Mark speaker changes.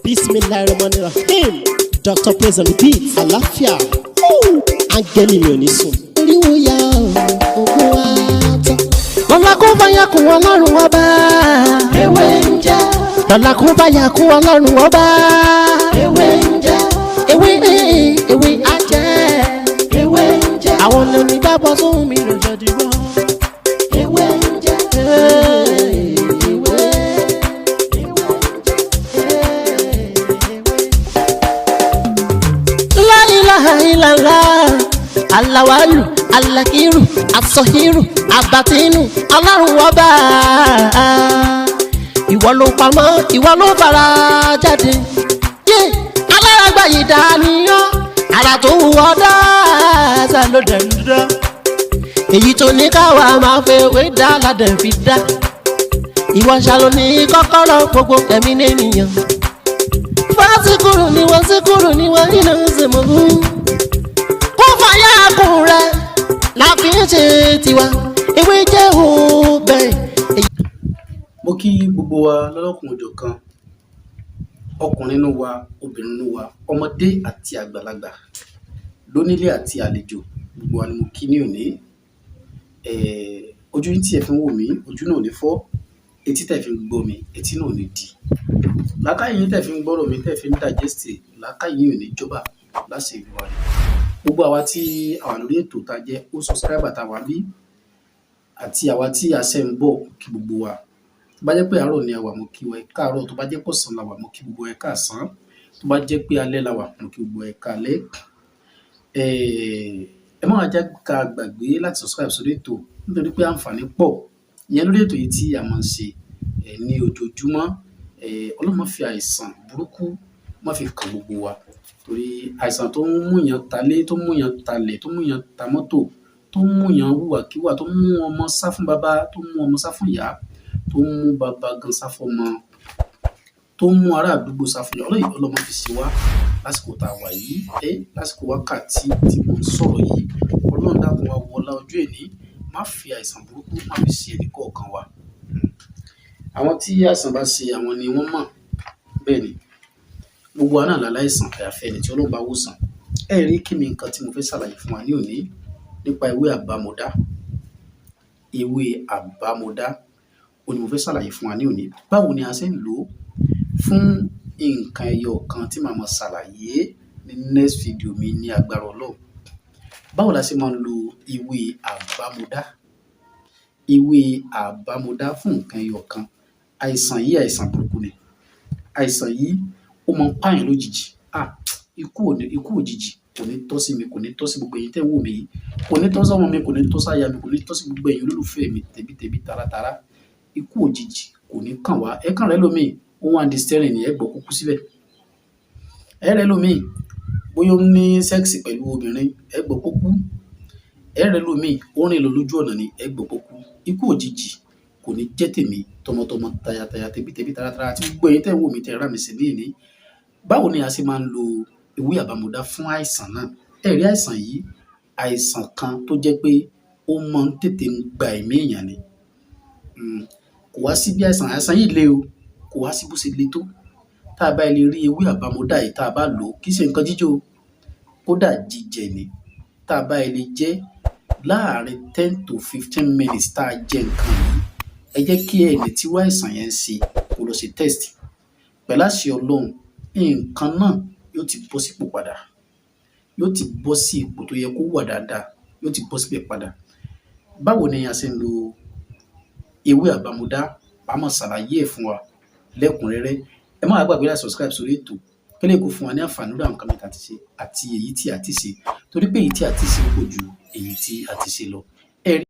Speaker 1: Bismillahirrahmanirrahim. Dr. Praise and Repeat. Àlàáfíà. Áńgẹ́lì mi ò ní sùn. Oríwo ya ògùn wa tán. Lọ́la kó bá yà kún Ọlọ́run ọba. Ewé ń jẹ́. Lọ́la kó bá yà kún Ọlọ́run ọba. Ewé ń jẹ́. Ewé á jẹ́. Ewé ń jẹ́. Àwọn lóní dábọ̀ sóhun mi lọ́jọ́ dìbò. Ewé ń jẹ́. Ilala alawalu alakiru asọhiru abatinu Ọlọ́run ọba ìwọ ló pamọ́ ìwọ ló fara jáde yé aláràgbà yìí dàníyàn ara tó wù ọ́ dáadáa ló dẹ̀ ń dá èyí tó ní káwa máa fẹ́ wé dá ládẹ̀ fi dá ìwọ ṣàlò ní kọ́kọ́rọ́ gbogbo ẹ̀mí nìyẹn fásikúrò ni wọ́n síkúrò ni wọ́n nínú ìsìnkú. Kún rẹ̀ la fi ń ṣe tiwa ewé jẹ́ òbẹ̀.
Speaker 2: Mo kí gbogbo wa lọ́lọ́kùn òjò kan ọkùnrin nínú wa obìnrin nínú wa ọmọdé àti àgbàlagbà lónílé àti àlejò gbogbo wa ni mo kí ní òní. Ojú yín tí ẹ fi ń wò mí ojú náà ò ní fọ́, etí tẹ̀ fi ń gbọ́ mi etí náà ò ní di, làákàyè yín tẹ̀ fi ń gbọ́rọ̀ mi tẹ̀ fi ń dàjẹ́sì làákàyè yín ò ní jọba láṣẹ ìlú wa rẹ̀. Gbogbo àwa tí a wà lórí ètò tá jẹ́ ó subscriber tá wà bí àti àwa tí a ṣe ń bọ̀ kí gbogbo wa tó bá jẹ́ pé àárọ̀ ni a wà mo kí wa ẹ káàárọ̀, tó bá jẹ́ pé ọ̀sán la wà mo kí gbogbo ẹ káàsán, tó bá jẹ́ pé alẹ́ la wà mo kí gbogbo ẹ káalẹ́. Ẹ má wá jẹ́ ká gbàgbé láti subscribe sórí ètò nítorí pé àǹfààní pọ̀ ìyẹn lórí ètò yìí tí a máa ń ṣe ní ojoojúmọ́. Ọlọ́run má fi àìsàn burúkú má fi kàn gbogbo wa torí àìsàn tó ń mú yàn talé tó ń mú yàn talẹ̀ tó ń mú yàn ta mọ́tò tó ń mú yàn hùwàkíwà tó ń mú ọmọ sá fún bàbá tó ń mú ọmọ sá fún ìyá tó ń mú bàbá gan sá fún ọmọ tó ń mú ará àdúgbò sá fún ìyá ọlọ́mọ fi ṣe wá lásìkò tá a wà yìí lásìkò wákàtí tí mo ń sọ̀rọ̀ yìí Ọlọ́run dákun wa wọlá ọjọ́ èní má fi àìsàn burúkú má fi ṣe ẹnì kọ̀ọ̀kan wa. Àwọn tí àìsàn bá ṣe àwọn ni wọ́n mọ̀ bẹ́ẹ̀ ni gbogbo wa náà láláìsàn àyàfẹ́ ẹni tí Ọlọ́run bá wòsàn. Ẹ rí kí ni nǹkan tí mo fẹ́ ṣàlàyé fún wa ní òní nípa ewé àbámọ̀dá. Ewé àbámọ̀dá ó ní mo fẹ́ ṣàlàyé fún wa ní òní. Báwo ni a ṣe ń lò ó fún nǹkan ẹyọ kan tí màá máa ṣàlàyé ní next video mi ní agbára Ọlọ́run. Báwo la ṣe máa ń lo ewé àbámọ̀dá? Ewé àbámọ̀dá fún nǹkan ẹyọ kan. Àìsàn yìí àìsàn burúkú ni. Àìsàn yìí ó máa ń pààyàn lójijì. Ikú òjijì kò ní tọ́ sí mi, kò ní tọ́ sí gbogbo ẹ̀yin tẹ́ ń wò mí yìí, kò ní tọ́ sí ọmọ mi, kò ní tọ́ sí aya mi, kò ní tọ́ sí gbogbo ẹ̀yin olólùfẹ́ mi tẹ̀bítẹ̀bí taratara. Ikú òjijì kò ní kàn wá. Ẹ kàn rẹ́ lómi ó wà ní steering ni ẹ gbọ́ kúkú síbẹ̀. Ẹ rẹ́ lómi bóyá ó ní sẹ́ẹ̀sì pẹ̀lú obìnrin ẹ gbọ́ kúkú. Ẹ rẹ́ lómi ó rìn lọ lójú ọ̀nà ni ẹ gbọ́ kúkú. Ikú òjijì kò ní jẹ́ tèmi tọmọtọmọ tayataya tẹ̀bítẹ̀bí taratara àti gbogbo ẹ̀yin tẹ́ ń wò mí tẹ́ rà mí sí ní ìní. Báwo ni a ṣe máa ń lo ewé àbámọ̀dá fún àìsàn náà? Ẹ rí àìsàn yìí àìsàn kan tó jẹ́ pé ó máa ń tètè gba ẹ̀mí èèyàn ni. Kò wá sí bí àìsàn yìí le o, kò wá sí bó ṣe le tó. Tá a bá lè rí ewé àbámọ̀dá yìí tá a bá lò kì í ṣe nǹkan jíjó kódà jíjẹ ni. Tá a bá lè jẹ láàárín 10 to 15 minutes tá a jẹ nǹkan yìí ẹ jẹ́ kí ẹni tí wá àìsàn yẹn ń ṣe kó lọ ṣe test pẹ̀lú àṣẹ Ọlọ́run nǹkan náà yóò ti bọ́ sípò padà, yóò ti bọ́ sí ipò tó yẹ kó wà dáadáa, yóò ti bọ́ síbẹ̀ padà. Báwo ni a ṣe ń lo ewé àbámọ̀dá? Màá máa ṣàlàyé ẹ̀ fún wa lẹ́kùnrẹ́rẹ́. Ẹ má gbàgbé láti subscribe sórí ètò kí lè kó fún wa ní àǹfààní lórí àwọn nǹkan mẹ́ta ti ṣe àti èyí tí a ti ṣe torí pé èyí tí a ti ṣe pọ̀ ju èyí tí a ti ṣe lọ. Ẹ rí